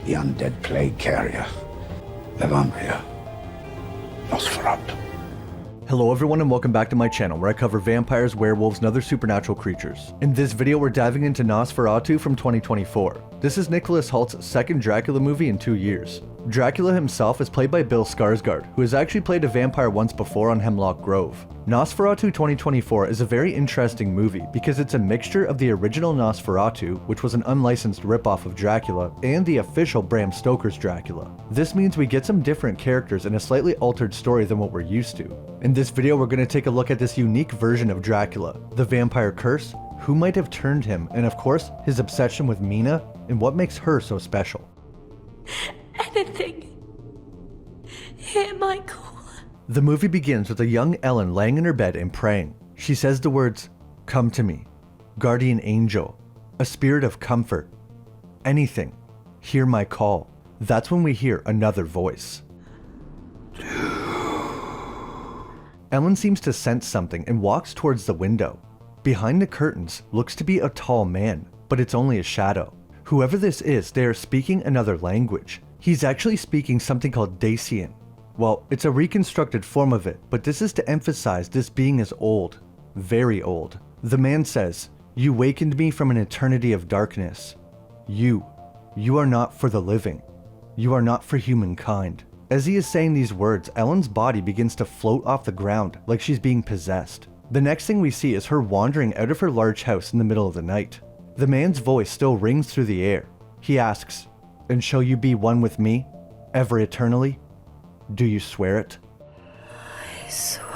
the undead plague carrier, the vampire, Nosferatu. Hello everyone and welcome back to my channel where I cover vampires, werewolves, and other supernatural creatures. In this video we're diving into Nosferatu from 2024. This is Nicholas Holt's second Dracula movie in 2 years. Dracula himself is played by Bill Skarsgård, who has actually played a vampire once before on Hemlock Grove. Nosferatu 2024 is a very interesting movie because it's a mixture of the original Nosferatu, which was an unlicensed ripoff of Dracula, and the official Bram Stoker's Dracula. This means we get some different characters and a slightly altered story than what we're used to. In this video we're going to take a look at this unique version of Dracula, the vampire curse, who might have turned him, and of course his obsession with Mina, and what makes her so special. Anything. Hear my call. The movie begins with a young Ellen laying in her bed and praying. She says the words, "Come to me, guardian angel, a spirit of comfort, anything, hear my call." That's when we hear another voice. Ellen seems to sense something and walks towards the window. Behind the curtains looks to be a tall man, but it's only a shadow. Whoever this is, they are speaking another language. He's actually speaking something called Dacian. Well, it's a reconstructed form of it, but this is to emphasize this being is old, very old. The man says, "You wakened me from an eternity of darkness. You are not for the living. You are not for humankind." As he is saying these words, Ellen's body begins to float off the ground like she's being possessed. The next thing we see is her wandering out of her large house in the middle of the night. The man's voice still rings through the air. He asks, "And shall you be one with me, ever eternally? Do you swear it?" I swear.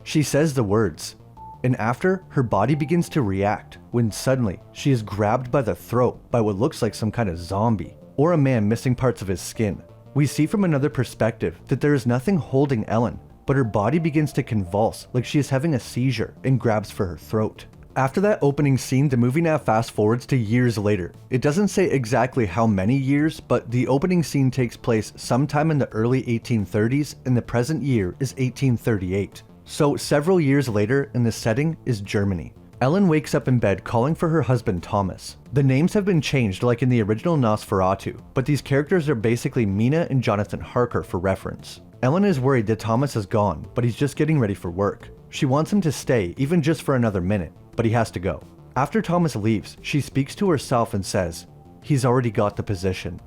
She says the words, and after, her body begins to react when suddenly she is grabbed by the throat by what looks like some kind of zombie, or a man missing parts of his skin. We see from another perspective that there is nothing holding Ellen, but her body begins to convulse like she is having a seizure and grabs for her throat. After that opening scene, the movie now fast forwards to years later. It doesn't say exactly how many years, but the opening scene takes place sometime in the early 1830s and the present year is 1838. So several years later, and the setting is Germany. Ellen wakes up in bed calling for her husband Thomas. The names have been changed like in the original Nosferatu, but these characters are basically Mina and Jonathan Harker for reference. Ellen is worried that Thomas is gone, but he's just getting ready for work. She wants him to stay, even just for another minute, but he has to go. After Thomas leaves, she speaks to herself and says, "He's already got the position.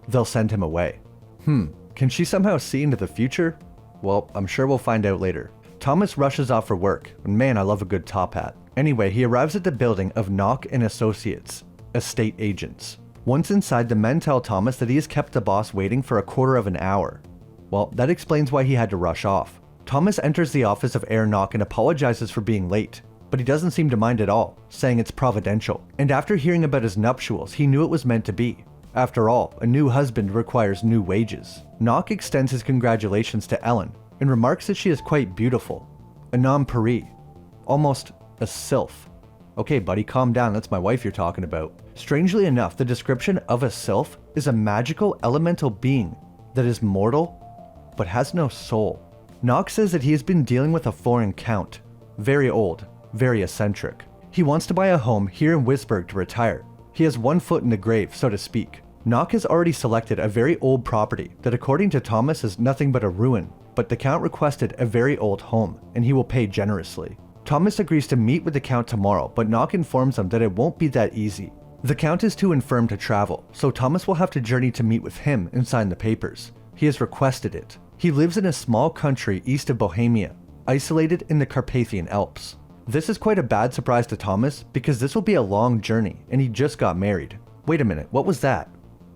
They'll send him away." Can she somehow see into the future? Well, I'm sure we'll find out later. Thomas rushes off for work, and man, I love a good top hat. Anyway, he arrives at the building of Knock and Associates, estate agents. Once inside, the men tell Thomas that he has kept the boss waiting for a quarter of an hour. Well, that explains why he had to rush off. Thomas enters the office of Herr Knock and apologizes for being late, but he doesn't seem to mind at all, saying it's providential. And after hearing about his nuptials, he knew it was meant to be. After all, a new husband requires new wages. Knock extends his congratulations to Ellen and remarks that she is quite beautiful, a non-pari, almost a sylph. Okay buddy, calm down, that's my wife you're talking about. Strangely enough, the description of a sylph is a magical elemental being that is mortal, but has no soul. Knock says that he has been dealing with a foreign count, very old, very eccentric. He wants to buy a home here in Wisburg to retire. He has one foot in the grave, so to speak. Knock has already selected a very old property that according to Thomas is nothing but a ruin, but the Count requested a very old home, and he will pay generously. Thomas agrees to meet with the Count tomorrow, but Knock informs him that it won't be that easy. The Count is too infirm to travel, so Thomas will have to journey to meet with him and sign the papers. He has requested it. He lives in a small country east of Bohemia, isolated in the Carpathian Alps. This is quite a bad surprise to Thomas because this will be a long journey and he just got married. Wait a minute, what was that?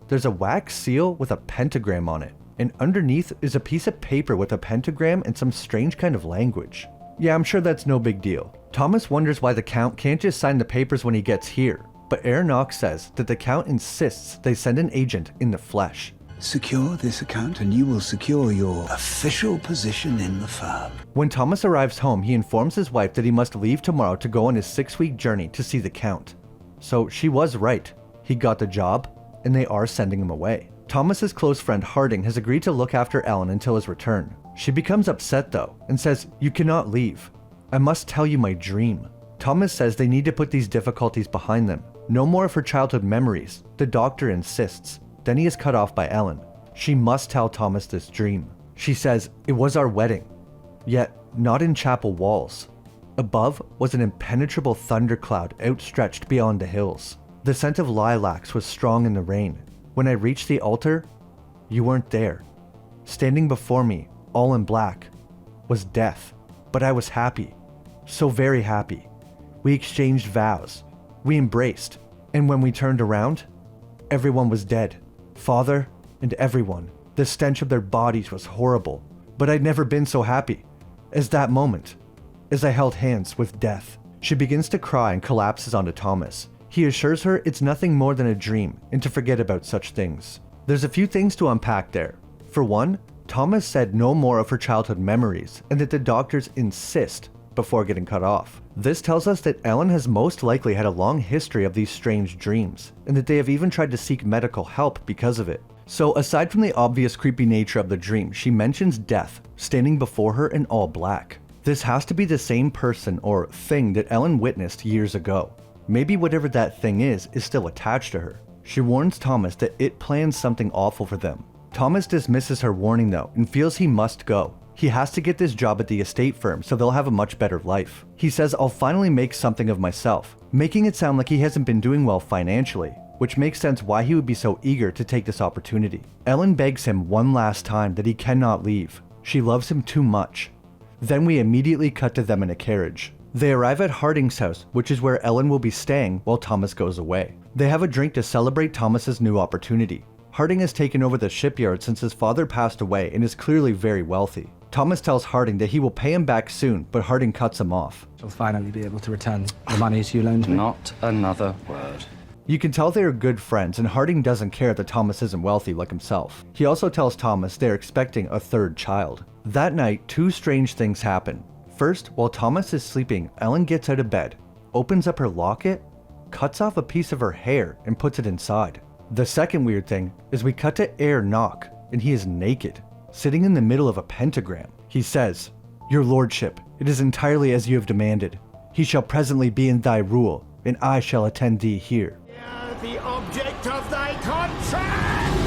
There's a wax seal with a pentagram on it, and underneath is a piece of paper with a pentagram and some strange kind of language. Yeah, I'm sure that's no big deal. Thomas wonders why the Count can't just sign the papers when he gets here, but Herr Knock says that the Count insists they send an agent in the flesh. Secure this account and you will secure your official position in the firm. When Thomas arrives home, he informs his wife that he must leave tomorrow to go on his 6-week journey to see the Count. So she was right. He got the job, and they are sending him away. Thomas's close friend Harding has agreed to look after Ellen until his return. She becomes upset though, and says, "You cannot leave. I must tell you my dream." Thomas says they need to put these difficulties behind them. No more of her childhood memories, the doctor insists. Then he is cut off by Ellen. She must tell Thomas this dream. She says, "It was our wedding." Yet, not in chapel walls. Above was an impenetrable thundercloud outstretched beyond the hills. The scent of lilacs was strong in the rain. When I reached the altar, you weren't there. Standing before me, all in black, was death. But I was happy. So very happy. We exchanged vows. We embraced. And when we turned around, everyone was dead. Father and everyone. The stench of their bodies was horrible. But I'd never been so happy as that moment, as I held hands with death. She begins to cry and collapses onto Thomas. He assures her it's nothing more than a dream and to forget about such things. There's a few things to unpack there. For one, Thomas said no more of her childhood memories and that the doctors insist before getting cut off. This tells us that Ellen has most likely had a long history of these strange dreams and that they have even tried to seek medical help because of it. So aside from the obvious creepy nature of the dream, she mentions death standing before her in all black. This has to be the same person or thing that Ellen witnessed years ago. Maybe whatever that thing is still attached to her. She warns Thomas that it plans something awful for them. Thomas dismisses her warning though and feels he must go. He has to get this job at the estate firm so they'll have a much better life. He says, "I'll finally make something of myself," making it sound like he hasn't been doing well financially, which makes sense why he would be so eager to take this opportunity. Ellen begs him one last time that he cannot leave. She loves him too much. Then we immediately cut to them in a carriage. They arrive at Harding's house, which is where Ellen will be staying while Thomas goes away. They have a drink to celebrate Thomas's new opportunity. Harding has taken over the shipyard since his father passed away and is clearly very wealthy. Thomas tells Harding that he will pay him back soon, but Harding cuts him off. You'll finally be able to return the monies you loaned me. Not another word. You can tell they are good friends, and Harding doesn't care that Thomas isn't wealthy like himself. He also tells Thomas they are expecting a third child. That night, two strange things happen. First, while Thomas is sleeping, Ellen gets out of bed, opens up her locket, cuts off a piece of her hair, and puts it inside. The second weird thing is we cut to Orlock, and he is naked, sitting in the middle of a pentagram. He says, "Your lordship, it is entirely as you have demanded. He shall presently be in thy rule, and I shall attend thee here." The object of thy contract!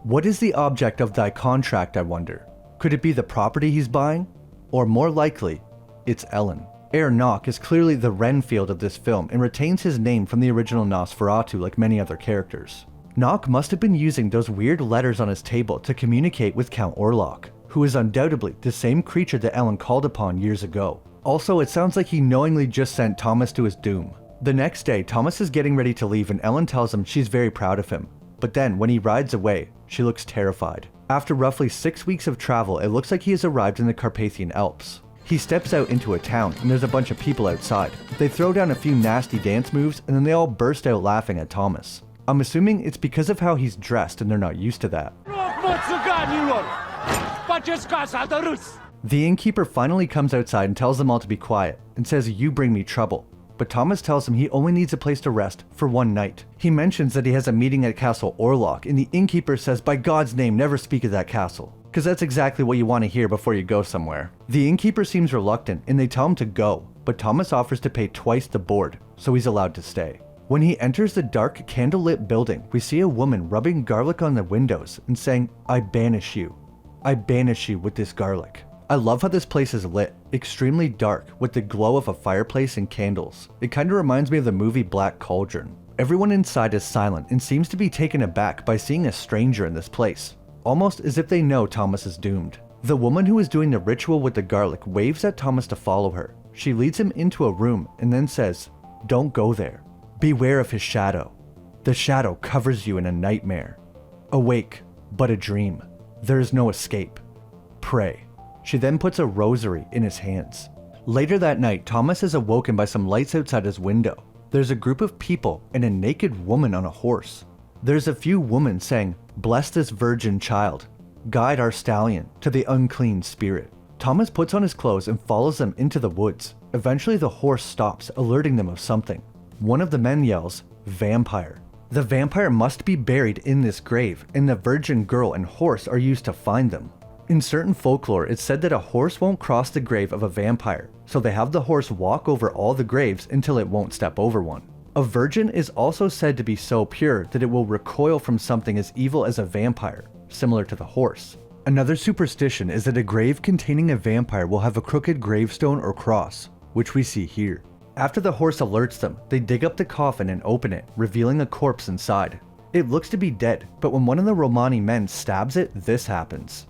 What is the object of thy contract, I wonder? Could it be the property he's buying? Or more likely, it's Ellen. Orlock is clearly the Renfield of this film and retains his name from the original Nosferatu like many other characters. Nock must have been using those weird letters on his table to communicate with Count Orlock, who is undoubtedly the same creature that Ellen called upon years ago. Also, it sounds like he knowingly just sent Thomas to his doom. The next day, Thomas is getting ready to leave and Ellen tells him she's very proud of him. But then, when he rides away, she looks terrified. After roughly 6 weeks of travel, it looks like he has arrived in the Carpathian Alps. He steps out into a town and there's a bunch of people outside. They throw down a few nasty dance moves and then they all burst out laughing at Thomas. I'm assuming it's because of how he's dressed and they're not used to that. The innkeeper finally comes outside and tells them all to be quiet and says, "You bring me trouble." But Thomas tells him he only needs a place to rest for one night. He mentions that he has a meeting at Castle Orlock and the innkeeper says, "By God's name, never speak of that castle." Because that's exactly what you want to hear before you go somewhere. The innkeeper seems reluctant and they tell him to go, but Thomas offers to pay twice the board, so he's allowed to stay. When he enters the dark, candlelit building, we see a woman rubbing garlic on the windows and saying, "I banish you. I banish you with this garlic." I love how this place is lit, extremely dark, with the glow of a fireplace and candles. It kinda reminds me of the movie Black Cauldron. Everyone inside is silent and seems to be taken aback by seeing a stranger in this place, almost as if they know Thomas is doomed. The woman who is doing the ritual with the garlic waves at Thomas to follow her. She leads him into a room and then says, "Don't go there. Beware of his shadow. The shadow covers you in a nightmare. Awake, but a dream. There is no escape. Pray." She then puts a rosary in his hands. Later that night, Thomas is awoken by some lights outside his window. There's a group of people and a naked woman on a horse. There's a few women saying, "Bless this virgin child. Guide our stallion to the unclean spirit." Thomas puts on his clothes and follows them into the woods. Eventually the horse stops, alerting them of something. One of the men yells, "Vampire." The vampire must be buried in this grave, and the virgin girl and horse are used to find them. In certain folklore, it's said that a horse won't cross the grave of a vampire, so they have the horse walk over all the graves until it won't step over one. A virgin is also said to be so pure that it will recoil from something as evil as a vampire, similar to the horse. Another superstition is that a grave containing a vampire will have a crooked gravestone or cross, which we see here. After the horse alerts them, they dig up the coffin and open it, revealing a corpse inside. It looks to be dead, but when one of the Romani men stabs it, this happens.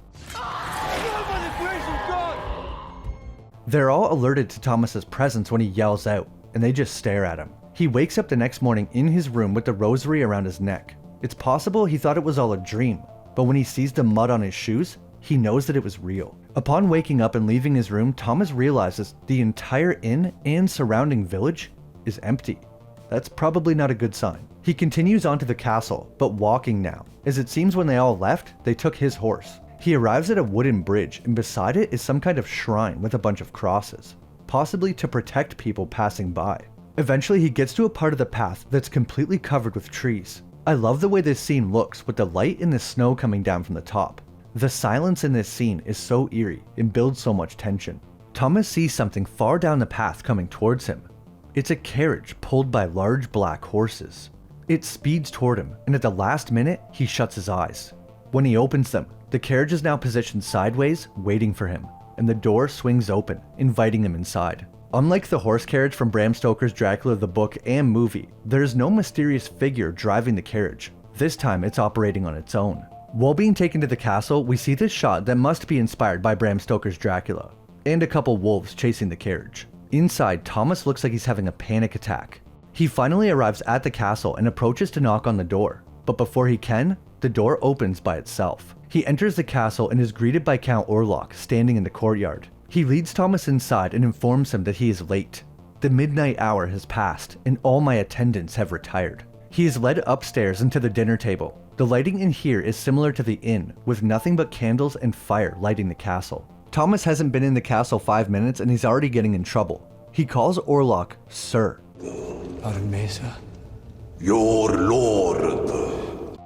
They're all alerted to Thomas's presence when he yells out, and they just stare at him. He wakes up the next morning in his room with the rosary around his neck. It's possible he thought it was all a dream, but when he sees the mud on his shoes, he knows that it was real. Upon waking up and leaving his room, Thomas realizes the entire inn and surrounding village is empty. That's probably not a good sign. He continues on to the castle, but walking now, as it seems when they all left, they took his horse. He arrives at a wooden bridge, and beside it is some kind of shrine with a bunch of crosses, possibly to protect people passing by. Eventually he gets to a part of the path that's completely covered with trees. I love the way this scene looks with the light and the snow coming down from the top. The silence in this scene is so eerie and builds so much tension. Thomas sees something far down the path coming towards him. It's a carriage pulled by large black horses. It speeds toward him, and at the last minute, he shuts his eyes. When he opens them, the carriage is now positioned sideways, waiting for him, and the door swings open, inviting him inside. Unlike the horse carriage from Bram Stoker's Dracula the book and movie, there is no mysterious figure driving the carriage. This time it's operating on its own. While being taken to the castle, we see this shot that must be inspired by Bram Stoker's Dracula, and a couple wolves chasing the carriage. Inside, Thomas looks like he's having a panic attack. He finally arrives at the castle and approaches to knock on the door, but before he can, the door opens by itself. He enters the castle and is greeted by Count Orlock standing in the courtyard. He leads Thomas inside and informs him that he is late. The midnight hour has passed and all my attendants have retired. He is led upstairs into the dinner table. The lighting in here is similar to the inn, with nothing but candles and fire lighting the castle. Thomas hasn't been in the castle 5 minutes and he's already getting in trouble. He calls Orlock Sir. Pardon me, sir. Your lord.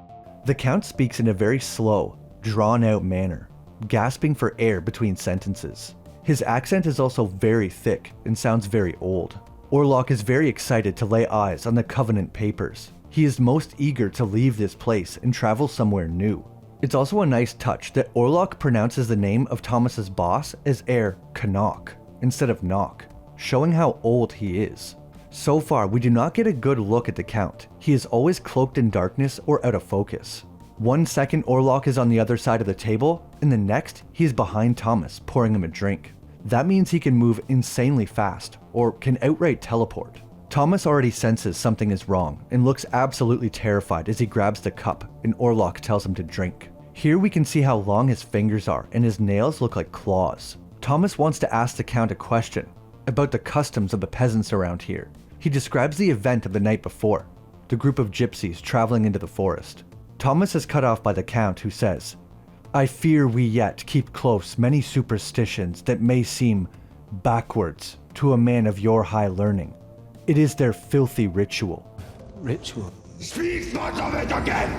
The Count speaks in a very slow, drawn-out manner, gasping for air between sentences. His accent is also very thick and sounds very old. Orlock is very excited to lay eyes on the Covenant papers. He is most eager to leave this place and travel somewhere new. It's also a nice touch that Orlock pronounces the name of Thomas's boss as Heir Canuck instead of Knock, showing how old he is. So far, we do not get a good look at the Count. He is always cloaked in darkness or out of focus. 1 second Orlock is on the other side of the table, and the next he is behind Thomas pouring him a drink. That means he can move insanely fast, or can outright teleport. Thomas already senses something is wrong and looks absolutely terrified as he grabs the cup and Orlock tells him to drink. Here we can see how long his fingers are and his nails look like claws. Thomas wants to ask the Count a question about the customs of the peasants around here. He describes the event of the night before, the group of gypsies traveling into the forest. Thomas is cut off by the Count, who says, "I fear we yet keep close many superstitions that may seem backwards to a man of your high learning. It is their filthy ritual." Ritual? Speak not of it again!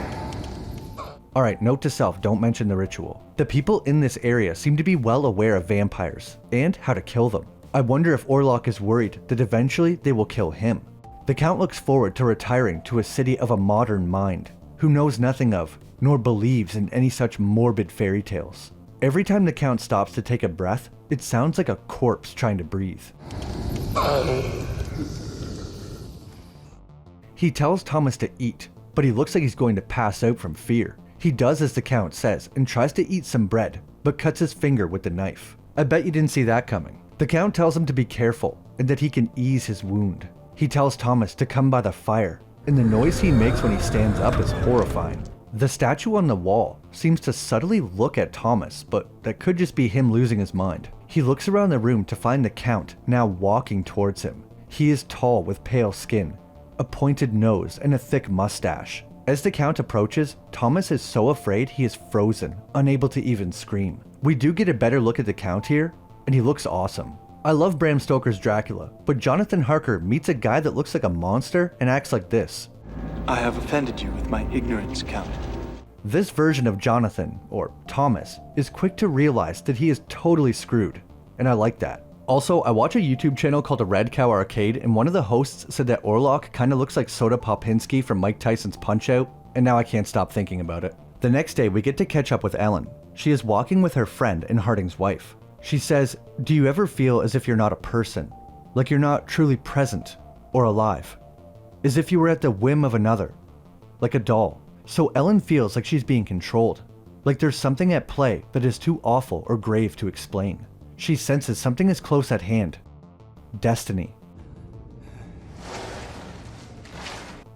Alright, note to self, don't mention the ritual. The people in this area seem to be well aware of vampires, and how to kill them. I wonder if Orlock is worried that eventually they will kill him. The Count looks forward to retiring to a city of a modern mind, who knows nothing of, nor believes in any such morbid fairy tales. Every time the Count stops to take a breath, it sounds like a corpse trying to breathe. He tells Thomas to eat, but he looks like he's going to pass out from fear. He does as the Count says and tries to eat some bread, but cuts his finger with the knife. I bet you didn't see that coming. The Count tells him to be careful and that he can ease his wound. He tells Thomas to come by the fire, and the noise he makes when he stands up is horrifying. The statue on the wall seems to subtly look at Thomas, but that could just be him losing his mind. He looks around the room to find the Count now walking towards him. He is tall with pale skin, a pointed nose, and a thick mustache. As the Count approaches, Thomas is so afraid he is frozen, unable to even scream. We do get a better look at the Count here, and he looks awesome. I love Bram Stoker's Dracula, but Jonathan Harker meets a guy that looks like a monster and acts like this. I have offended you with my ignorance, Count. This version of Jonathan, or Thomas, is quick to realize that he is totally screwed, and I like that. Also, I watch a YouTube channel called The Red Cow Arcade, and one of the hosts said that Orlock kinda looks like Soda Popinski from Mike Tyson's Punch-Out, and now I can't stop thinking about it. The next day, we get to catch up with Ellen. She is walking with her friend and Harding's wife. She says, "Do you ever feel as if you're not a person? Like you're not truly present or alive? As if you were at the whim of another? Like a doll?" So Ellen feels like she's being controlled. Like there's something at play that is too awful or grave to explain. She senses something is close at hand. Destiny.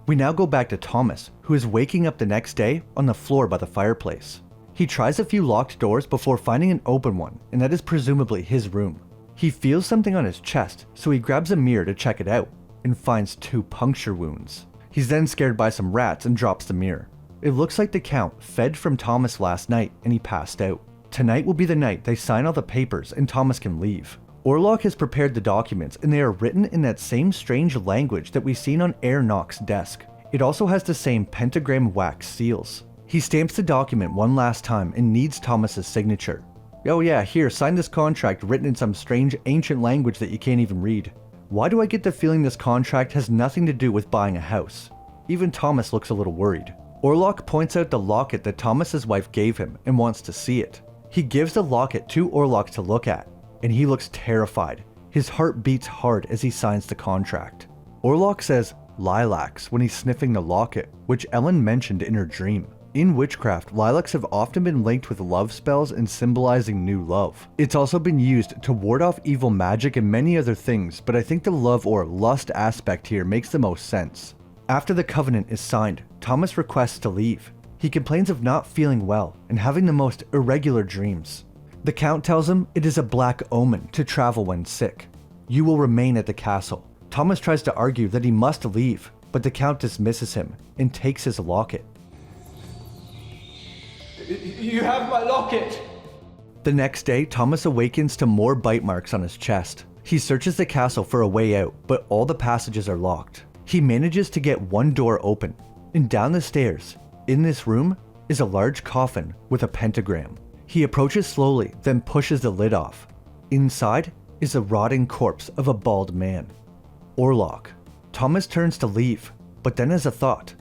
We now go back to Thomas, who is waking up the next day on the floor by the fireplace. He tries a few locked doors before finding an open one, and that is presumably his room. He feels something on his chest, so he grabs a mirror to check it out, and finds 2 puncture wounds. He's then scared by some rats and drops the mirror. It looks like the Count fed from Thomas last night and he passed out. Tonight will be the night they sign all the papers and Thomas can leave. Orlock has prepared the documents and they are written in that same strange language that we've seen on Nock's desk. It also has the same pentagram wax seals. He stamps the document one last time and needs Thomas's signature. "Oh yeah, here, sign this contract written in some strange ancient language that you can't even read." Why do I get the feeling this contract has nothing to do with buying a house? Even Thomas looks a little worried. Orlock points out the locket that Thomas's wife gave him and wants to see it. He gives the locket to Orlock to look at, and he looks terrified. His heart beats hard as he signs the contract. Orlock says lilacs when he's sniffing the locket, which Ellen mentioned in her dream. In witchcraft, lilacs have often been linked with love spells and symbolizing new love. It's also been used to ward off evil magic and many other things, but I think the love or lust aspect here makes the most sense. After the covenant is signed, Thomas requests to leave. He complains of not feeling well and having the most irregular dreams. The Count tells him it is a black omen to travel when sick. You will remain at the castle. Thomas tries to argue that he must leave, but the Count dismisses him and takes his locket. You have my locket! The next day, Thomas awakens to more bite marks on his chest. He searches the castle for a way out, but all the passages are locked. He manages to get one door open, and down the stairs, in this room, is a large coffin with a pentagram. He approaches slowly, then pushes the lid off. Inside is a rotting corpse of a bald man. Orlock. Thomas turns to leave, but then has a thought.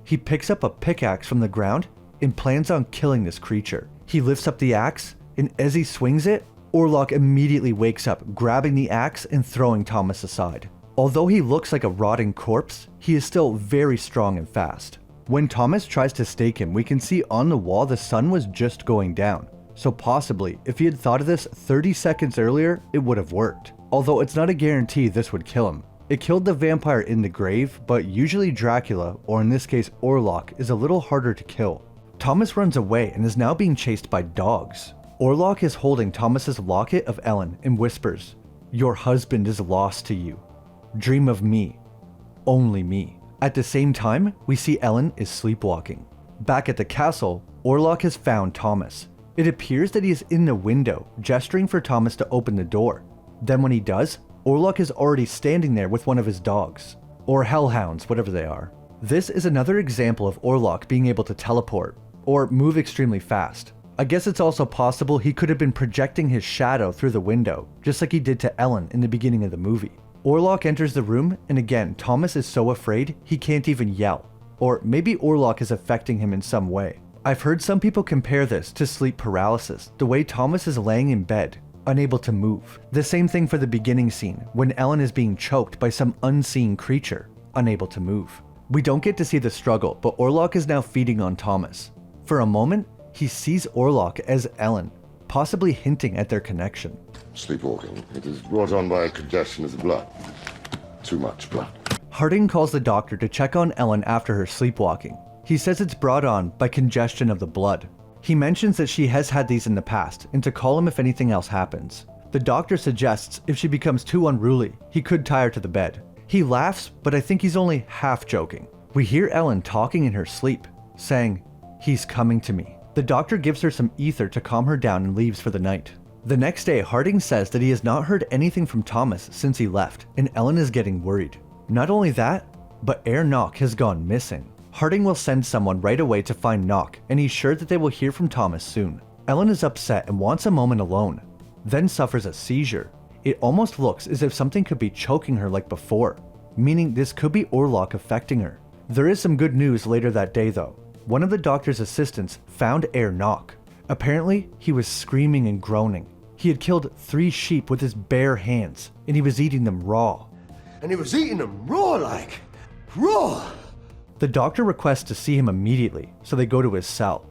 He picks up a pickaxe from the ground and plans on killing this creature. He lifts up the axe, and as he swings it, Orlock immediately wakes up, grabbing the axe and throwing Thomas aside. Although he looks like a rotting corpse, he is still very strong and fast. When Thomas tries to stake him, we can see on the wall the sun was just going down. So possibly, if he had thought of this 30 seconds earlier, it would have worked. Although it's not a guarantee this would kill him. It killed the vampire in the grave, but usually Dracula, or in this case Orlock, is a little harder to kill. Thomas runs away and is now being chased by dogs. Orlock is holding Thomas's locket of Ellen and whispers, "Your husband is lost to you. Dream of me. Only me." At the same time, we see Ellen is sleepwalking. Back at the castle, Orlock has found Thomas. It appears that he is in the window, gesturing for Thomas to open the door. Then when he does, Orlock is already standing there with one of his dogs. Or hellhounds, whatever they are. This is another example of Orlock being able to teleport, or move extremely fast. I guess it's also possible he could have been projecting his shadow through the window, just like he did to Ellen in the beginning of the movie. Orlock enters the room, and again, Thomas is so afraid he can't even yell. Or maybe Orlock is affecting him in some way. I've heard some people compare this to sleep paralysis, the way Thomas is laying in bed, unable to move. The same thing for the beginning scene, when Ellen is being choked by some unseen creature, unable to move. We don't get to see the struggle, but Orlock is now feeding on Thomas. For a moment, he sees Orlock as Ellen, possibly hinting at their connection. Sleepwalking. It is brought on by a congestion of the blood. Too much blood. Harding calls the doctor to check on Ellen after her sleepwalking. He says it's brought on by congestion of the blood. He mentions that she has had these in the past and to call him if anything else happens. The doctor suggests if she becomes too unruly, he could tie her to the bed. He laughs, but I think he's only half joking. We hear Ellen talking in her sleep, saying, "He's coming to me." The doctor gives her some ether to calm her down and leaves for the night. The next day, Harding says that he has not heard anything from Thomas since he left, and Ellen is getting worried. Not only that, but Nock has gone missing. Harding will send someone right away to find Nock, and he's sure that they will hear from Thomas soon. Ellen is upset and wants a moment alone, then suffers a seizure. It almost looks as if something could be choking her like before, meaning this could be Orlock affecting her. There is some good news later that day though. One of the doctor's assistants found Orlock. Apparently, he was screaming and groaning. He had killed 3 sheep with his bare hands, and he was eating them raw. And he was eating them raw like. Raw! The doctor requests to see him immediately, so they go to his cell.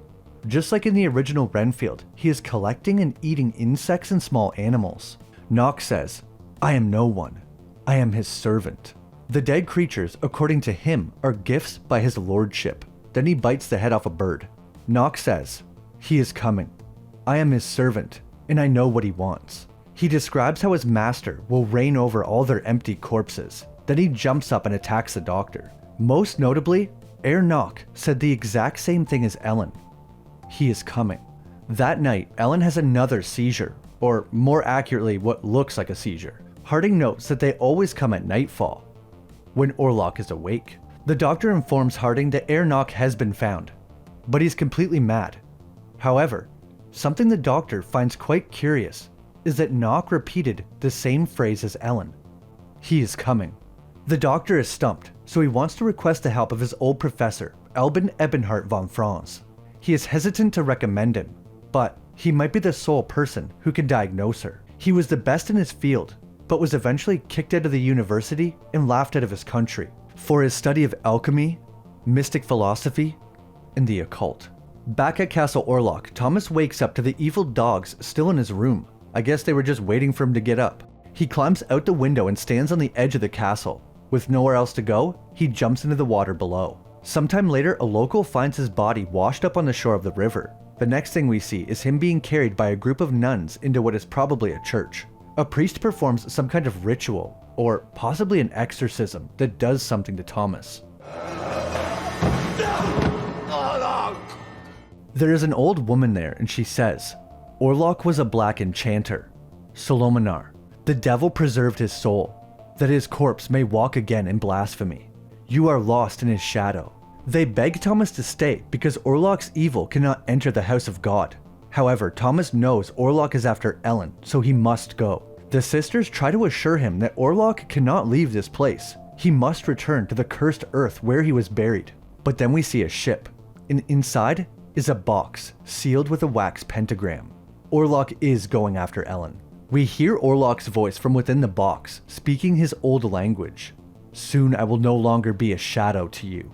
Just like in the original Renfield, he is collecting and eating insects and small animals. Knox says, "I am no one. I am his servant." The dead creatures, according to him, are gifts by his lordship. Then he bites the head off a bird. Knox says, "He is coming. I am his servant, and I know what he wants." He describes how his master will reign over all their empty corpses. Then he jumps up and attacks the doctor. Most notably, Orlock said the exact same thing as Ellen. He is coming. That night, Ellen has another seizure, or more accurately, what looks like a seizure. Harding notes that they always come at nightfall, when Orlock is awake. The doctor informs Harding that Orlock has been found, but he's completely mad. However, something the doctor finds quite curious is that Knock repeated the same phrase as Ellen. He is coming. The doctor is stumped, so he wants to request the help of his old professor, Albin Ebenhard von Franz. He is hesitant to recommend him, but he might be the sole person who can diagnose her. He was the best in his field, but was eventually kicked out of the university and laughed out of his country for his study of alchemy, mystic philosophy, and the occult. Back at Castle Orlock, Thomas wakes up to the evil dogs still in his room. I guess they were just waiting for him to get up. He climbs out the window and stands on the edge of the castle. With nowhere else to go, he jumps into the water below. Sometime later, a local finds his body washed up on the shore of the river. The next thing we see is him being carried by a group of nuns into what is probably a church. A priest performs some kind of ritual, or possibly an exorcism, that does something to Thomas. There is an old woman there, and she says, "Orlock was a black enchanter, Solomonar. The devil preserved his soul, that his corpse may walk again in blasphemy. You are lost in his shadow." They beg Thomas to stay because Orlock's evil cannot enter the house of God. However, Thomas knows Orlock is after Ellen, so he must go. The sisters try to assure him that Orlock cannot leave this place. He must return to the cursed earth where he was buried. But then we see a ship, and inside is a box sealed with a wax pentagram. Orlock is going after Ellen. We hear Orlock's voice from within the box, speaking his old language. "Soon I will no longer be a shadow to you.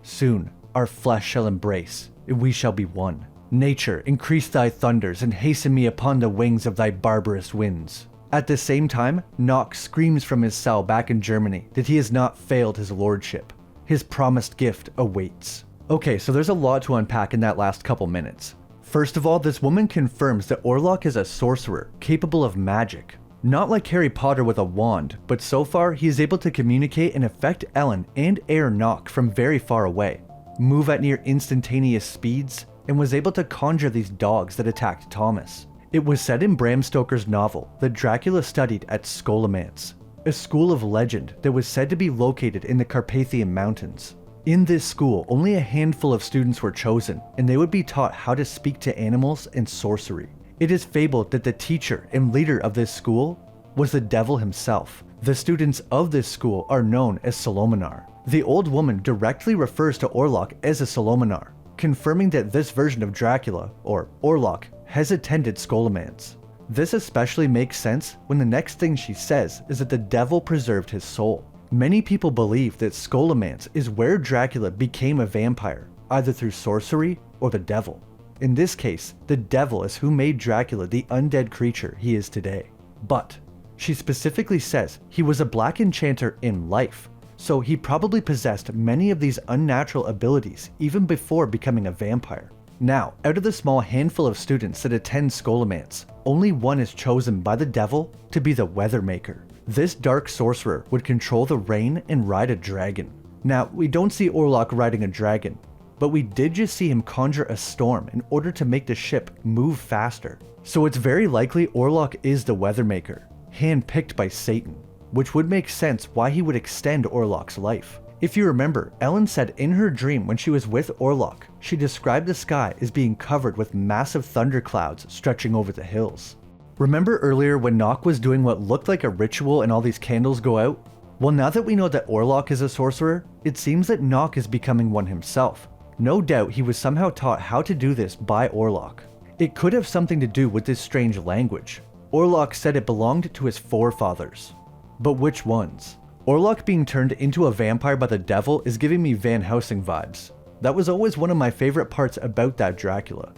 Soon our flesh shall embrace, and we shall be one. Nature, increase thy thunders, and hasten me upon the wings of thy barbarous winds." At the same time, Knox screams from his cell back in Germany that he has not failed his lordship. His promised gift awaits. Okay, so there's a lot to unpack in that last couple minutes. First of all, this woman confirms that Orlock is a sorcerer capable of magic. Not like Harry Potter with a wand, but so far he is able to communicate and affect Ellen and Orlock from very far away, move at near instantaneous speeds, and was able to conjure these dogs that attacked Thomas. It was said in Bram Stoker's novel that Dracula studied at Scholomance, a school of legend that was said to be located in the Carpathian Mountains. In this school, only a handful of students were chosen, and they would be taught how to speak to animals and sorcery. It is fabled that the teacher and leader of this school was the devil himself. The students of this school are known as Solomonar. The old woman directly refers to Orlock as a Solomonar, confirming that this version of Dracula, or Orlock, has attended Scholomance. This especially makes sense when the next thing she says is that the devil preserved his soul. Many people believe that Scholomance is where Dracula became a vampire, either through sorcery or the devil. In this case, the devil is who made Dracula the undead creature he is today. But she specifically says he was a black enchanter in life, so he probably possessed many of these unnatural abilities even before becoming a vampire. Now, out of the small handful of students that attend Scholomance, only one is chosen by the devil to be the Weathermaker. This dark sorcerer would control the rain and ride a dragon. Now, we don't see Orlock riding a dragon, but we did just see him conjure a storm in order to make the ship move faster. So it's very likely Orlock is the Weathermaker, handpicked by Satan, which would make sense why he would extend Orlock's life. If you remember, Ellen said in her dream when she was with Orlock, she described the sky as being covered with massive thunderclouds stretching over the hills. Remember earlier when Nock was doing what looked like a ritual and all these candles go out? Well, now that we know that Orlock is a sorcerer, it seems that Nock is becoming one himself. No doubt he was somehow taught how to do this by Orlock. It could have something to do with this strange language. Orlock said it belonged to his forefathers. But which ones? Orlock being turned into a vampire by the devil is giving me Van Helsing vibes. That was always one of my favorite parts about that Dracula.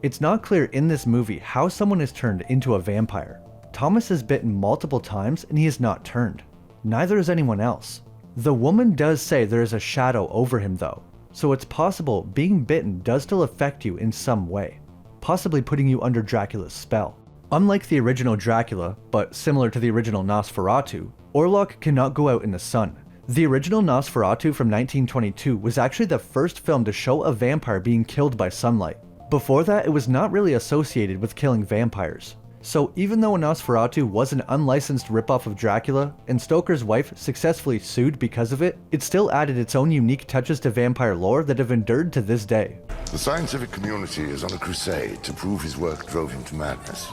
It's not clear in this movie how someone is turned into a vampire. Thomas is bitten multiple times and he is not turned. Neither is anyone else. The woman does say there is a shadow over him though, so it's possible being bitten does still affect you in some way, possibly putting you under Dracula's spell. Unlike the original Dracula, but similar to the original Nosferatu, Orlock cannot go out in the sun. The original Nosferatu from 1922 was actually the first film to show a vampire being killed by sunlight. Before that, it was not really associated with killing vampires. So even though Nosferatu was an unlicensed ripoff of Dracula, and Stoker's wife successfully sued because of it, it still added its own unique touches to vampire lore that have endured to this day. The scientific community is on a crusade to prove his work drove him to madness.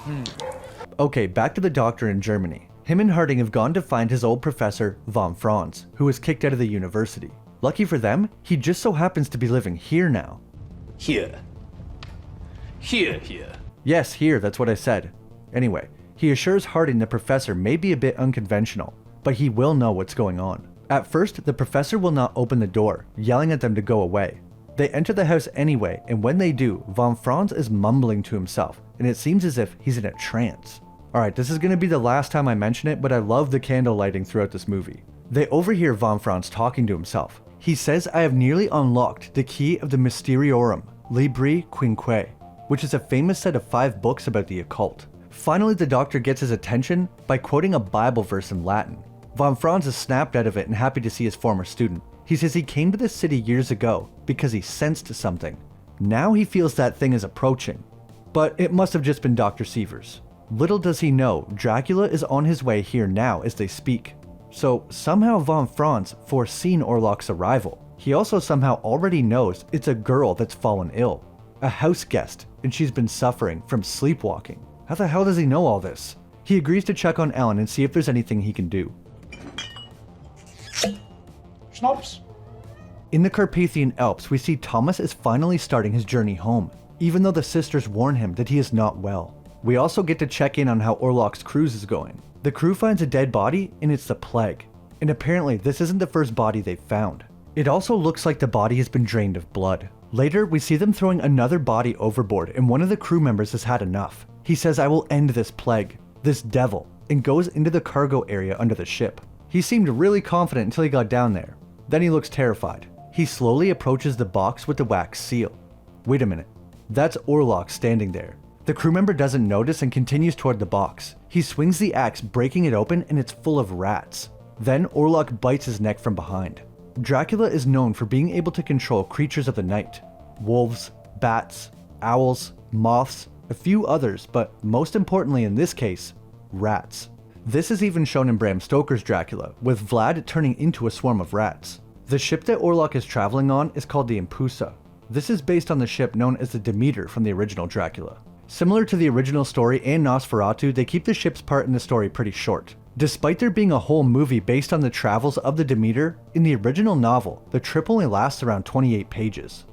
Okay, back to the doctor in Germany. Him and Harding have gone to find his old professor, von Franz, who was kicked out of the university. Lucky for them, he just so happens to be living here now. Here. Here. Yes, here, that's what I said. Anyway, he assures Harding the professor may be a bit unconventional, but he will know what's going on. At first, the professor will not open the door, yelling at them to go away. They enter the house anyway, and when they do, von Franz is mumbling to himself, and it seems as if he's in a trance. Alright, this is going to be the last time I mention it, but I love the candle lighting throughout this movie. They overhear von Franz talking to himself. He says, "I have nearly unlocked the key of the Mysteriorum Libri Quinque," which is a famous set of 5 books about the occult. Finally, the doctor gets his attention by quoting a Bible verse in Latin. Von Franz is snapped out of it and happy to see his former student. He says he came to this city years ago because he sensed something. Now he feels that thing is approaching. But it must have just been Dr. Sievers. Little does he know, Dracula is on his way here now as they speak. So somehow von Franz foreseen Orlock's arrival. He also somehow already knows it's a girl that's fallen ill. A house guest, and she's been suffering from sleepwalking. How the hell does he know all this? He agrees to check on Ellen and see if there's anything he can do. Schnapps. In the Carpathian Alps, we see Thomas is finally starting his journey home, even though the sisters warn him that he is not well. We also get to check in on how Orlock's cruise is going. The crew finds a dead body, and it's the plague. And apparently this isn't the first body they've found. It also looks like the body has been drained of blood. Later, we see them throwing another body overboard, and one of the crew members has had enough. He says, "I will end this plague, this devil," and goes into the cargo area under the ship. He seemed really confident until he got down there. Then he looks terrified. He slowly approaches the box with the wax seal. Wait a minute, that's Orlock standing there. The crew member doesn't notice and continues toward the box. He swings the axe, breaking it open, and it's full of rats. Then Orlock bites his neck from behind. Dracula is known for being able to control creatures of the night. Wolves, bats, owls, moths, a few others, but most importantly in this case, rats. This is even shown in Bram Stoker's Dracula, with Vlad turning into a swarm of rats. The ship that Orlock is traveling on is called the Impusa. This is based on the ship known as the Demeter from the original Dracula. Similar to the original story and Nosferatu, they keep the ship's part in the story pretty short. Despite there being a whole movie based on the travels of the Demeter, in the original novel, the trip only lasts around 28 pages.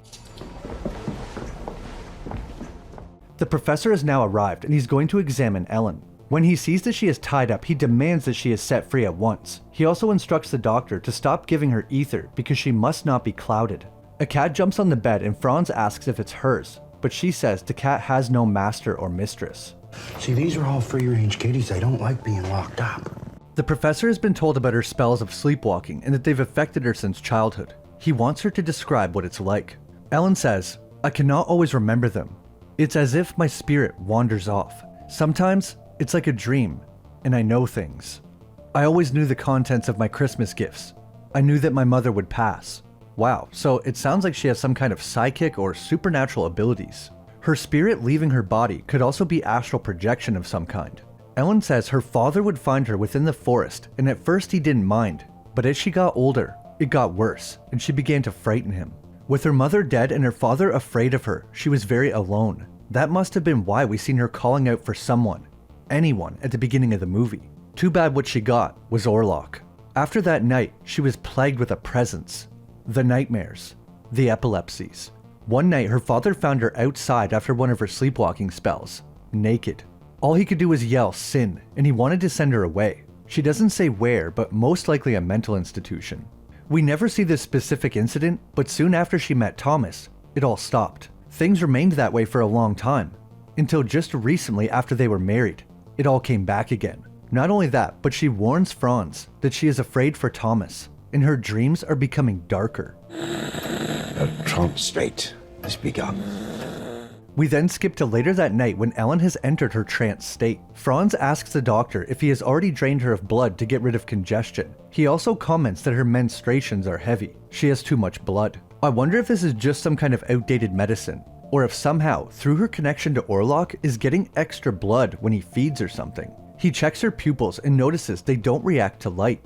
The professor has now arrived and he's going to examine Ellen. When he sees that she is tied up, he demands that she is set free at once. He also instructs the doctor to stop giving her ether because she must not be clouded. A cat jumps on the bed and Franz asks if it's hers, but she says the cat has no master or mistress. See, these are all free-range kitties. They don't like being locked up. The professor has been told about her spells of sleepwalking and that they've affected her since childhood. He wants her to describe what it's like. Ellen says, "I cannot always remember them. It's as if my spirit wanders off. Sometimes it's like a dream, and I know things. I always knew the contents of my Christmas gifts. I knew that my mother would pass." Wow, so it sounds like she has some kind of psychic or supernatural abilities. Her spirit leaving her body could also be astral projection of some kind. Ellen says her father would find her within the forest, and at first he didn't mind, but as she got older, it got worse, and she began to frighten him. With her mother dead and her father afraid of her, she was very alone. That must have been why we seen her calling out for someone. anyone at the beginning of the movie. Too bad what she got was Orlock. After that night, she was plagued with a presence. The nightmares. The epilepsies. One night, her father found her outside after one of her sleepwalking spells, naked. All he could do was yell sin, and he wanted to send her away. She doesn't say where, but most likely a mental institution. We never see this specific incident, but soon after she met Thomas, it all stopped. Things remained that way for a long time, until just recently after they were married, it all came back again. Not only that, but she warns Franz that she is afraid for Thomas, and her dreams are becoming darker. A trance state has begun. We then skip to later that night when Ellen has entered her trance state. Franz asks the doctor if he has already drained her of blood to get rid of congestion. He also comments that her menstruations are heavy. She has too much blood. I wonder if this is just some kind of outdated medicine, or if somehow, through her connection to Orlock, is getting extra blood when he feeds her something. He checks her pupils and notices they don't react to light.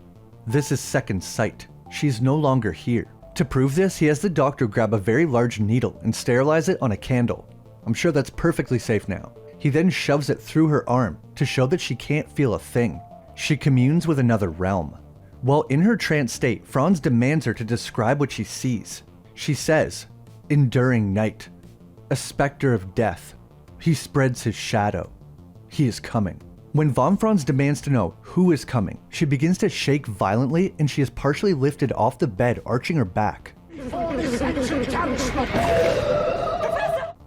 This is second sight. She's no longer here. To prove this, he has the doctor grab a very large needle and sterilize it on a candle. I'm sure that's perfectly safe now. He then shoves it through her arm to show that she can't feel a thing. She communes with another realm. While in her trance state, Franz demands her to describe what she sees. She says, "Enduring night. A specter of death. He spreads his shadow. He is coming." When von Franz demands to know who is coming, she begins to shake violently and she is partially lifted off the bed, arching her back.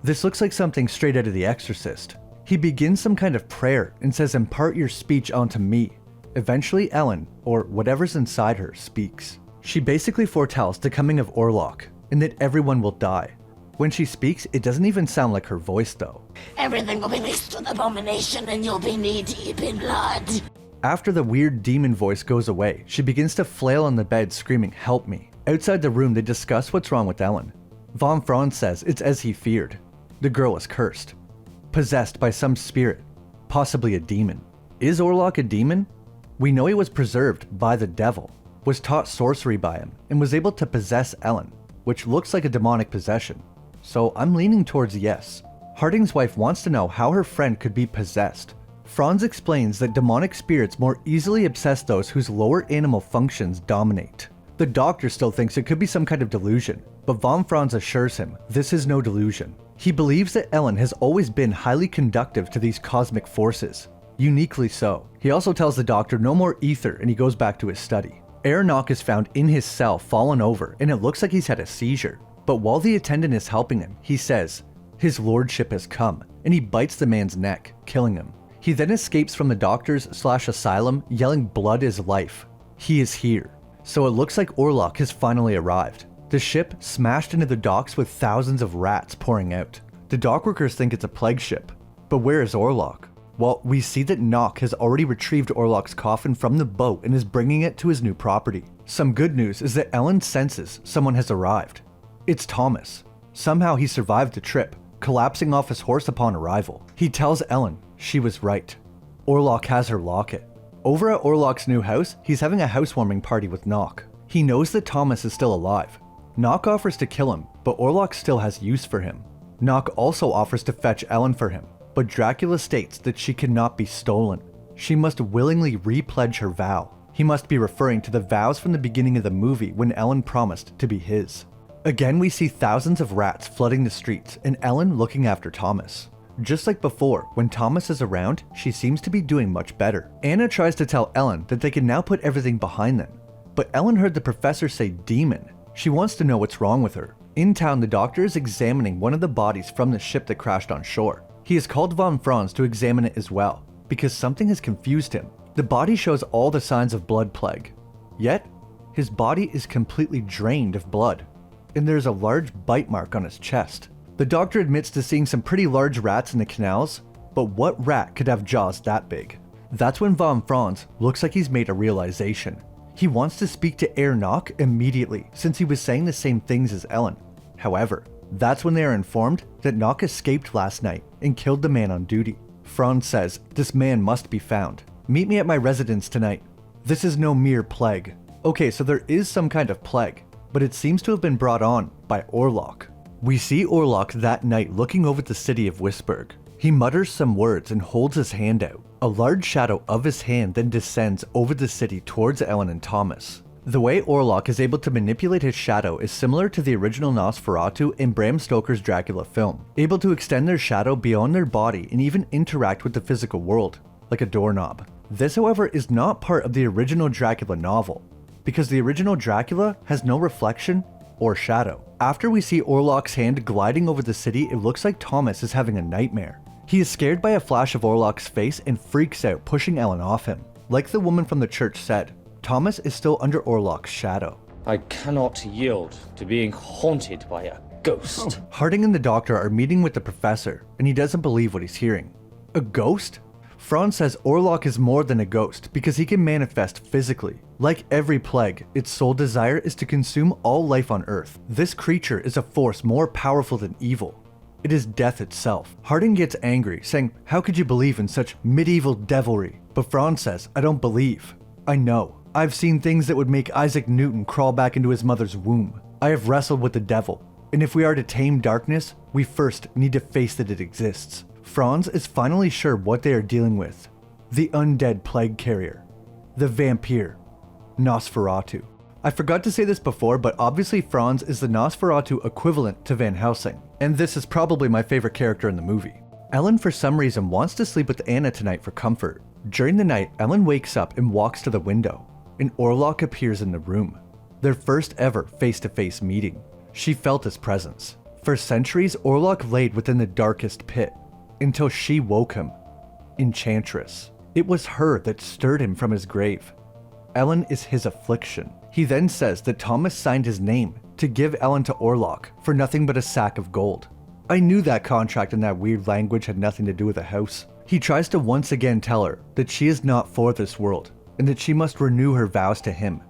This looks like something straight out of The Exorcist. He begins some kind of prayer and says, "Impart your speech onto me." Eventually Ellen, or whatever's inside her, speaks. She basically foretells the coming of Orlock and that everyone will die. When she speaks, it doesn't even sound like her voice though. Everything will be mixed with abomination and you'll be knee-deep in blood. After the weird demon voice goes away, she begins to flail on the bed screaming, "Help me." Outside the room, they discuss what's wrong with Ellen. Von Franz says it's as he feared. The girl is cursed. Possessed by some spirit. Possibly a demon. Is Orlock a demon? We know he was preserved by the devil, was taught sorcery by him, and was able to possess Ellen, which looks like a demonic possession. So I'm leaning towards yes. Harding's wife wants to know how her friend could be possessed. Franz explains that demonic spirits more easily obsess those whose lower animal functions dominate. The doctor still thinks it could be some kind of delusion, but von Franz assures him this is no delusion. He believes that Ellen has always been highly conductive to these cosmic forces. Uniquely so. He also tells the doctor no more ether and he goes back to his study. Orlock is found in his cell fallen over and it looks like he's had a seizure. But while the attendant is helping him, he says, "His lordship has come," and he bites the man's neck, killing him. He then escapes from the doctor's/asylum yelling blood is life. He is here. So it looks like Orlock has finally arrived. The ship smashed into the docks with thousands of rats pouring out. The dockworkers think it's a plague ship. But where is Orlock? Well, we see that Nock has already retrieved Orlock's coffin from the boat and is bringing it to his new property. Some good news is that Ellen senses someone has arrived. It's Thomas. Somehow he survived the trip, collapsing off his horse upon arrival. He tells Ellen she was right. Orlock has her locket. Over at Orlock's new house, he's having a housewarming party with Nock. He knows that Thomas is still alive. Nock offers to kill him, but Orlock still has use for him. Nock also offers to fetch Ellen for him, but Dracula states that she cannot be stolen. She must willingly repledge her vow. He must be referring to the vows from the beginning of the movie when Ellen promised to be his. Again, we see thousands of rats flooding the streets and Ellen looking after Thomas. Just like before, when Thomas is around, she seems to be doing much better. Anna tries to tell Ellen that they can now put everything behind them, but Ellen heard the professor say demon. She wants to know what's wrong with her. In town, the doctor is examining one of the bodies from the ship that crashed on shore. He has called von Franz to examine it as well, because something has confused him. The body shows all the signs of blood plague. Yet, his body is completely drained of blood, and there's a large bite mark on his chest. The doctor admits to seeing some pretty large rats in the canals, but what rat could have jaws that big? That's when von Franz looks like he's made a realization. He wants to speak to Orlock immediately, since he was saying the same things as Ellen. However, that's when they are informed that Nock escaped last night and killed the man on duty. Franz says, "This man must be found. Meet me at my residence tonight. This is no mere plague." Okay, so there is some kind of plague, but it seems to have been brought on by Orlock. We see Orlock that night looking over the city of Wisburg. He mutters some words and holds his hand out. A large shadow of his hand then descends over the city towards Ellen and Thomas. The way Orlock is able to manipulate his shadow is similar to the original Nosferatu in Bram Stoker's Dracula film, able to extend their shadow beyond their body and even interact with the physical world, like a doorknob. This, however, is not part of the original Dracula novel, because the original Dracula has no reflection or shadow. After we see Orlock's hand gliding over the city, it looks like Thomas is having a nightmare. He is scared by a flash of Orlock's face and freaks out, pushing Ellen off him. Like the woman from the church said, Thomas is still under Orlock's shadow. I cannot yield to being haunted by a ghost. Harding and the doctor are meeting with the professor, and he doesn't believe what he's hearing. A ghost? Franz says Orlock is more than a ghost because he can manifest physically. Like every plague, its sole desire is to consume all life on Earth. This creature is a force more powerful than evil. It is death itself. Harding gets angry, saying, "How could you believe in such medieval devilry?" But Franz says, "I don't believe. I know. I've seen things that would make Isaac Newton crawl back into his mother's womb. I have wrestled with the devil. And if we are to tame darkness, we first need to face that it exists." Franz is finally sure what they are dealing with. The undead plague carrier. The vampire. Nosferatu. I forgot to say this before, but obviously Franz is the Nosferatu equivalent to Van Helsing, and this is probably my favorite character in the movie. Ellen for some reason wants to sleep with Anna tonight for comfort. During the night, Ellen wakes up and walks to the window, and Orlock appears in the room. Their first ever face-to-face meeting. She felt his presence. For centuries, Orlock laid within the darkest pit, until she woke him. Enchantress. It was her that stirred him from his grave. Ellen is his affliction. He then says that Thomas signed his name to give Ellen to Orlock for nothing but a sack of gold. I knew that contract and that weird language had nothing to do with the house. He tries to once again tell her that she is not for this world, and that she must renew her vows to him.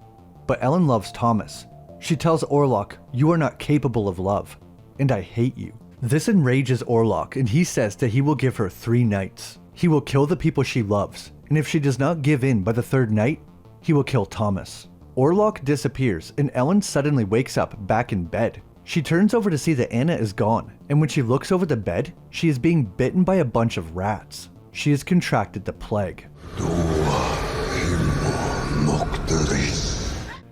But Ellen loves Thomas. She tells Orlock, "You are not capable of love, and I hate you." This enrages Orlock, and he says that he will give her 3 nights. He will kill the people she loves, and if she does not give in by the 3rd night, he will kill Thomas. Orlock disappears, and Ellen suddenly wakes up back in bed. She turns over to see that Anna is gone, and when she looks over the bed, she is being bitten by a bunch of rats. She has contracted the plague.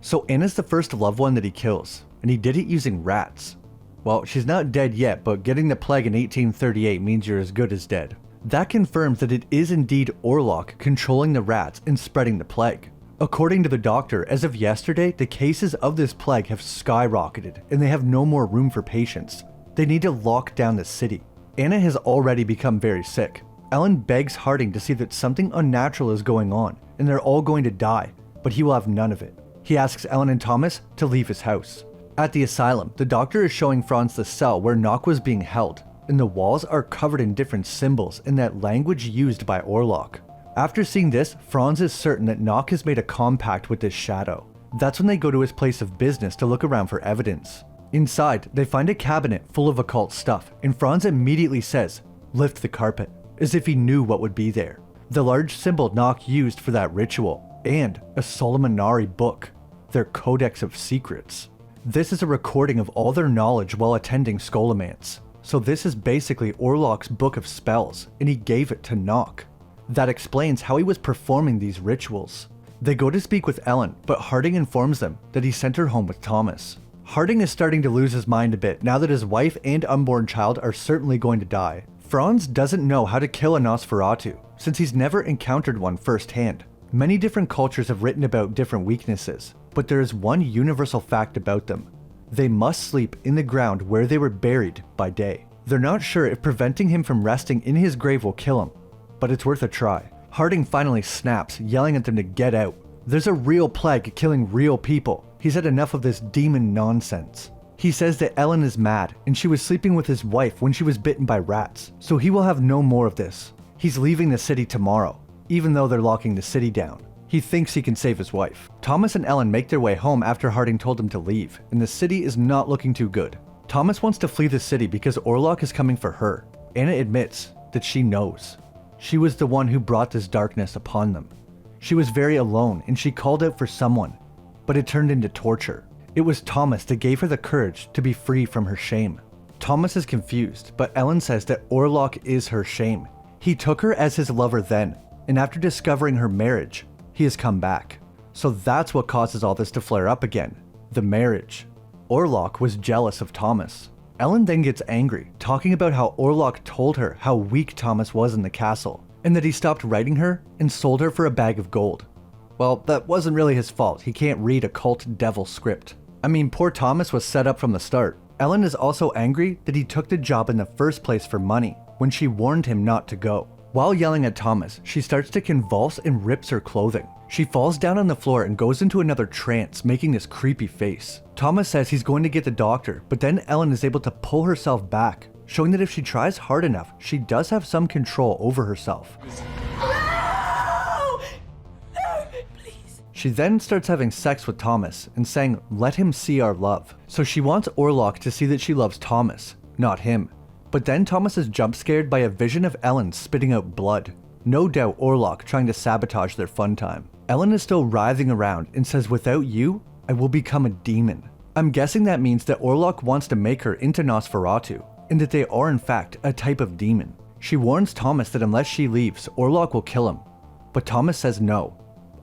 So Anna's the first loved one that he kills, and he did it using rats. Well, she's not dead yet, but getting the plague in 1838 means you're as good as dead. That confirms that it is indeed Orlock controlling the rats and spreading the plague. According to the doctor, as of yesterday, the cases of this plague have skyrocketed, and they have no more room for patients. They need to lock down the city. Anna has already become very sick. Ellen begs Harding to see that something unnatural is going on, and they're all going to die, but he will have none of it. He asks Ellen and Thomas to leave his house. At the asylum, the doctor is showing Franz the cell where Nock was being held, and the walls are covered in different symbols in that language used by Orlock. After seeing this, Franz is certain that Nock has made a compact with this shadow. That's when they go to his place of business to look around for evidence. Inside, they find a cabinet full of occult stuff, and Franz immediately says, "Lift the carpet," as if he knew what would be there. The large symbol Nock used for that ritual, and a Solomonari book, their Codex of Secrets. This is a recording of all their knowledge while attending Scholomance. So this is basically Orlock's book of spells, and he gave it to Nock. That explains how he was performing these rituals. They go to speak with Ellen, but Harding informs them that he sent her home with Thomas. Harding is starting to lose his mind a bit now that his wife and unborn child are certainly going to die. Franz doesn't know how to kill a Nosferatu, since he's never encountered one firsthand. Many different cultures have written about different weaknesses, but there is one universal fact about them. They must sleep in the ground where they were buried by day. They're not sure if preventing him from resting in his grave will kill him, but it's worth a try. Harding finally snaps, yelling at them to get out. There's a real plague killing real people. He's had enough of this demon nonsense. He says that Ellen is mad, and she was sleeping with his wife when she was bitten by rats, so he will have no more of this. He's leaving the city tomorrow, even though they're locking the city down. He thinks he can save his wife. Thomas and Ellen make their way home after Harding told them to leave, and the city is not looking too good. Thomas wants to flee the city because Orlock is coming for her. Anna admits that she knows. She was the one who brought this darkness upon them. She was very alone, and she called out for someone, but it turned into torture. It was Thomas that gave her the courage to be free from her shame. Thomas is confused, but Ellen says that Orlock is her shame. He took her as his lover then, and after discovering her marriage, he has come back. So that's what causes all this to flare up again. The marriage. Orlock was jealous of Thomas. Ellen then gets angry, talking about how Orlock told her how weak Thomas was in the castle, and that he stopped writing her and sold her for a bag of gold. Well, that wasn't really his fault. He can't read a cult devil script. I mean, poor Thomas was set up from the start. Ellen is also angry that he took the job in the first place for money, when she warned him not to go. While yelling at Thomas, she starts to convulse and rips her clothing. She falls down on the floor and goes into another trance, making this creepy face. Thomas says he's going to get the doctor, but then Ellen is able to pull herself back, showing that if she tries hard enough, she does have some control over herself. She then starts having sex with Thomas and saying, "Let him see our love." So she wants Orlock to see that she loves Thomas, not him. But then Thomas is jump scared by a vision of Ellen spitting out blood. No doubt Orlock trying to sabotage their fun time. Ellen is still writhing around and says, "Without you, I will become a demon." I'm guessing that means that Orlock wants to make her into Nosferatu, and that they are in fact a type of demon. She warns Thomas that unless she leaves, Orlock will kill him. But Thomas says no.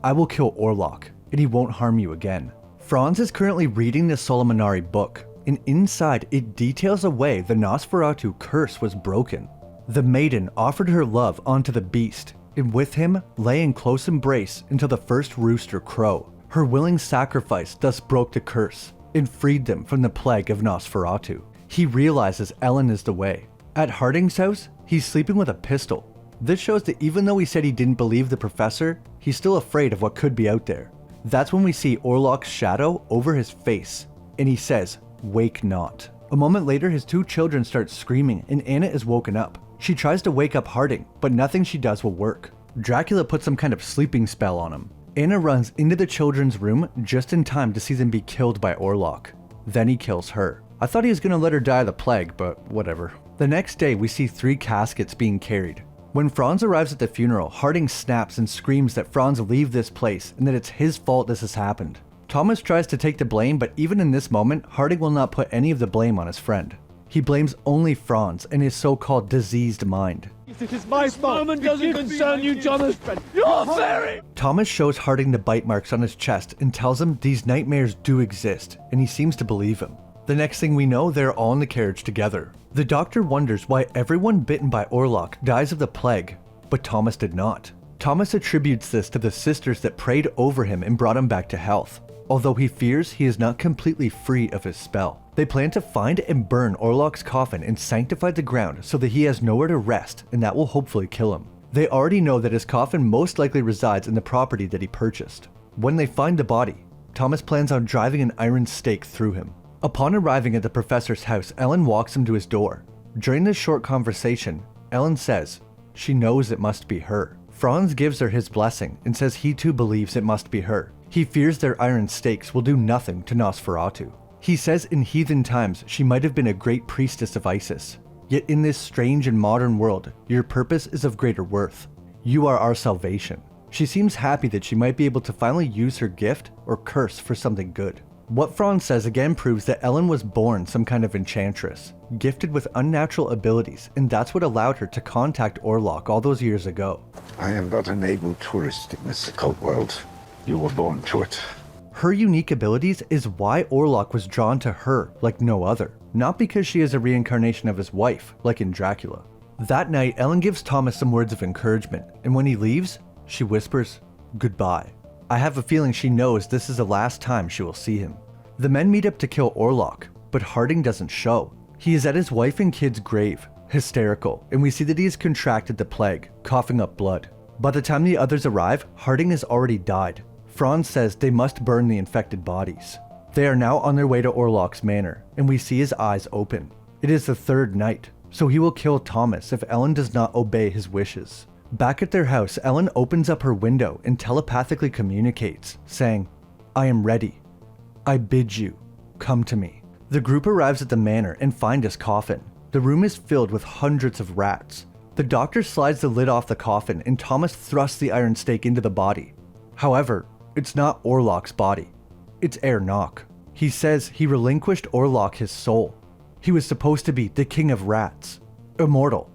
"I will kill Orlock, and he won't harm you again." Franz is currently reading the Solomonari book, and inside it details a way the Nosferatu curse was broken. The maiden offered her love onto the beast, and with him lay in close embrace until the first rooster crow. Her willing sacrifice thus broke the curse, and freed them from the plague of Nosferatu. He realizes Ellen is the way. At Harding's house, he's sleeping with a pistol. This shows that even though he said he didn't believe the professor, he's still afraid of what could be out there. That's when we see Orlock's shadow over his face, and he says, "Wake not." A moment later, his two children start screaming, and Anna is woken up. She tries to wake up Harding, but nothing she does will work. Dracula puts some kind of sleeping spell on him. Anna runs into the children's room just in time to see them be killed by Orlock. Then he kills her. I thought he was going to let her die of the plague, but whatever. The next day, we see 3 caskets being carried. When Franz arrives at the funeral, Harding snaps and screams that Franz leave this place and that it's his fault this has happened. Thomas tries to take the blame, but even in this moment, Harding will not put any of the blame on his friend. He blames only Franz and his so-called diseased mind. It is my fault. Moment doesn't concern you, Jonathan. You're fairy! Thomas shows Harding the bite marks on his chest and tells him these nightmares do exist, and he seems to believe him. The next thing we know, they're all in the carriage together. The doctor wonders why everyone bitten by Orlock dies of the plague, but Thomas did not. Thomas attributes this to the sisters that prayed over him and brought him back to health, although he fears he is not completely free of his spell. They plan to find and burn Orlock's coffin and sanctify the ground so that he has nowhere to rest, and that will hopefully kill him. They already know that his coffin most likely resides in the property that he purchased. When they find the body, Thomas plans on driving an iron stake through him. Upon arriving at the professor's house, Ellen walks him to his door. During this short conversation, Ellen says she knows it must be her. Franz gives her his blessing and says he too believes it must be her. He fears their iron stakes will do nothing to Nosferatu. He says in heathen times she might have been a great priestess of Isis. Yet in this strange and modern world, your purpose is of greater worth. You are our salvation. She seems happy that she might be able to finally use her gift or curse for something good. What Franz says again proves that Ellen was born some kind of enchantress, gifted with unnatural abilities, and that's what allowed her to contact Orlock all those years ago. I am but an able tourist in this occult world. You were born to it. Her unique abilities is why Orlock was drawn to her like no other, not because she is a reincarnation of his wife, like in Dracula. That night, Ellen gives Thomas some words of encouragement, and when he leaves, she whispers, "Goodbye." I have a feeling she knows this is the last time she will see him. The men meet up to kill Orlock, but Harding doesn't show. He is at his wife and kid's grave, hysterical, and we see that he has contracted the plague, coughing up blood. By the time the others arrive, Harding has already died. Franz says they must burn the infected bodies. They are now on their way to Orlock's manor, and we see his eyes open. It is the 3rd night, so he will kill Thomas if Ellen does not obey his wishes. Back at their house, Ellen opens up her window and telepathically communicates, saying, "I am ready. I bid you, come to me." The group arrives at the manor and find his coffin. The room is filled with hundreds of rats. The doctor slides the lid off the coffin and Thomas thrusts the iron stake into the body. However, it's not Orlock's body. It's Orlock. He says he relinquished Orlock his soul. He was supposed to be the king of rats, immortal,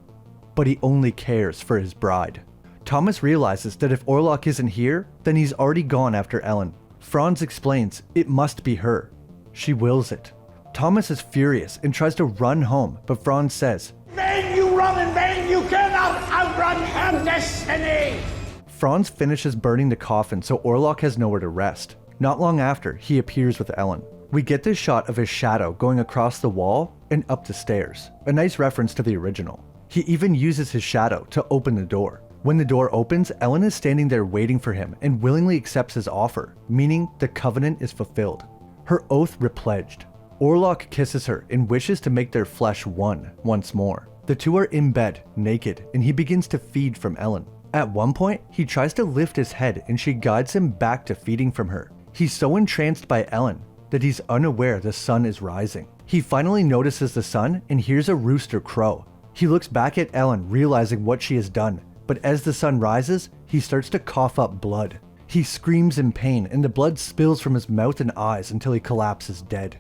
but he only cares for his bride. Thomas realizes that if Orlock isn't here, then he's already gone after Ellen. Franz explains it must be her. She wills it. Thomas is furious and tries to run home, but Franz says, Vain you run in vain, you cannot outrun her destiny! Franz finishes burning the coffin so Orlock has nowhere to rest. Not long after, he appears with Ellen. We get this shot of his shadow going across the wall and up the stairs, a nice reference to the original. He even uses his shadow to open the door. When the door opens, Ellen is standing there waiting for him and willingly accepts his offer, meaning the covenant is fulfilled. Her oath repledged. Orlock kisses her and wishes to make their flesh one once more. The two are in bed, naked, and he begins to feed from Ellen. At one point, he tries to lift his head and she guides him back to feeding from her. He's so entranced by Ellen that he's unaware the sun is rising. He finally notices the sun and hears a rooster crow. He looks back at Ellen, realizing what she has done, but as the sun rises, he starts to cough up blood. He screams in pain and the blood spills from his mouth and eyes until he collapses dead.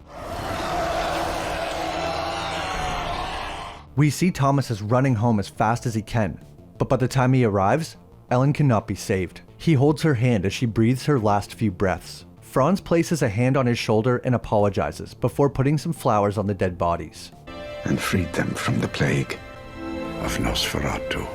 We see Thomas is running home as fast as he can, but by the time he arrives, Ellen cannot be saved. He holds her hand as she breathes her last few breaths. Franz places a hand on his shoulder and apologizes before putting some flowers on the dead bodies. And freed them from the plague of Nosferatu.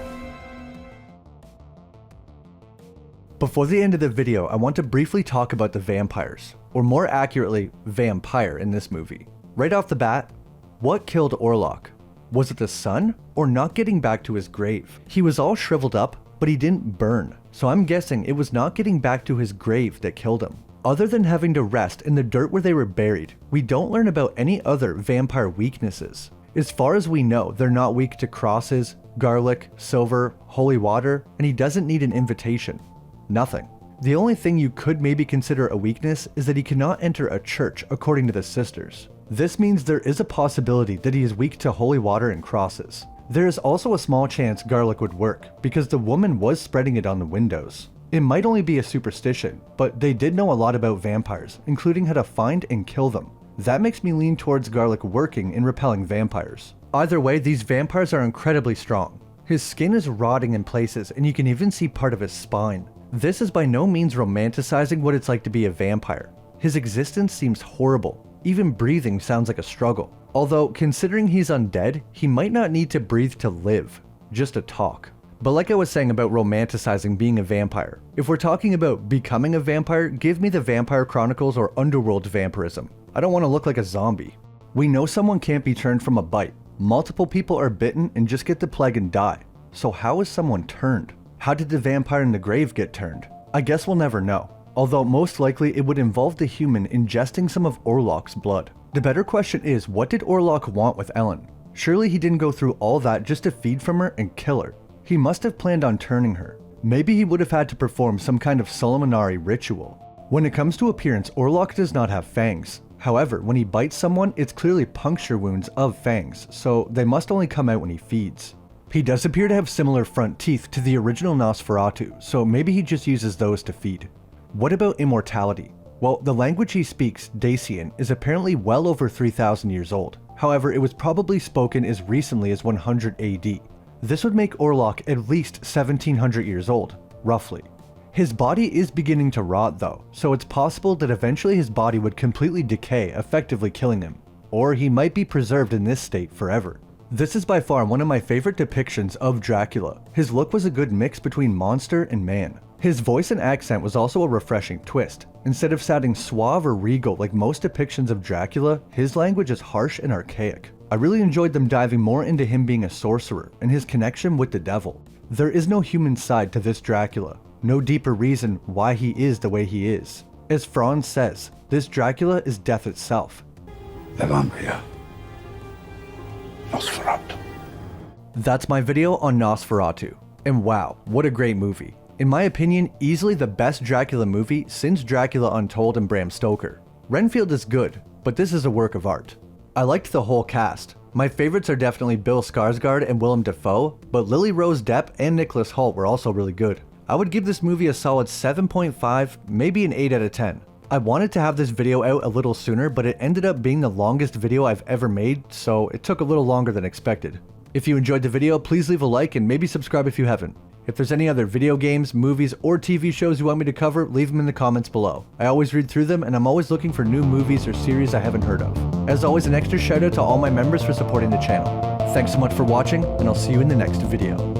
Before the end of the video, I want to briefly talk about the vampires, or more accurately, vampire in this movie. Right off the bat, what killed Orlock? Was it the sun, or not getting back to his grave? He was all shriveled up, but he didn't burn, so I'm guessing it was not getting back to his grave that killed him. Other than having to rest in the dirt where they were buried, we don't learn about any other vampire weaknesses. As far as we know, they're not weak to crosses, garlic, silver, holy water, and he doesn't need an invitation. Nothing. The only thing you could maybe consider a weakness is that he cannot enter a church according to the sisters. This means there is a possibility that he is weak to holy water and crosses. There is also a small chance garlic would work, because the woman was spreading it on the windows. It might only be a superstition, but they did know a lot about vampires, including how to find and kill them. That makes me lean towards garlic working in repelling vampires. Either way, these vampires are incredibly strong. His skin is rotting in places and you can even see part of his spine. This is by no means romanticizing what it's like to be a vampire. His existence seems horrible. Even breathing sounds like a struggle. Although, considering he's undead, he might not need to breathe to live, just to talk. But like I was saying about romanticizing being a vampire, if we're talking about becoming a vampire, give me the Vampire Chronicles or Underworld vampirism. I don't want to look like a zombie. We know someone can't be turned from a bite. Multiple people are bitten and just get the plague and die. So how is someone turned? How did the vampire in the grave get turned? I guess we'll never know. Although most likely it would involve the human ingesting some of Orlock's blood. The better question is, what did Orlock want with Ellen? Surely he didn't go through all that just to feed from her and kill her. He must have planned on turning her. Maybe he would have had to perform some kind of Solomonari ritual. When it comes to appearance, Orlock does not have fangs. However, when he bites someone, it's clearly puncture wounds of fangs, so they must only come out when he feeds. He does appear to have similar front teeth to the original Nosferatu, so maybe he just uses those to feed. What about immortality? Well, the language he speaks, Dacian, is apparently well over 3,000 years old. However, it was probably spoken as recently as 100 AD. This would make Orlock at least 1,700 years old, roughly. His body is beginning to rot though, so it's possible that eventually his body would completely decay, effectively killing him. Or he might be preserved in this state forever. This is by far one of my favorite depictions of Dracula. His look was a good mix between monster and man. His voice and accent was also a refreshing twist. Instead of sounding suave or regal like most depictions of Dracula, his language is harsh and archaic. I really enjoyed them diving more into him being a sorcerer and his connection with the devil. There is no human side to this Dracula, no deeper reason why he is the way he is. As Franz says, this Dracula is death itself. The vampire. Nosferatu. That's my video on Nosferatu. And wow, what a great movie. In my opinion, easily the best Dracula movie since Dracula Untold and Bram Stoker. Renfield is good, but this is a work of art. I liked the whole cast. My favorites are definitely Bill Skarsgård and Willem Dafoe, but Lily Rose Depp and Nicholas Hoult were also really good. I would give this movie a solid 7.5, maybe an 8 out of 10. I wanted to have this video out a little sooner, but it ended up being the longest video I've ever made, so it took a little longer than expected. If you enjoyed the video, please leave a like and maybe subscribe if you haven't. If there's any other video games, movies, or TV shows you want me to cover, leave them in the comments below. I always read through them, and I'm always looking for new movies or series I haven't heard of. As always, an extra shout out to all my members for supporting the channel. Thanks so much for watching, and I'll see you in the next video.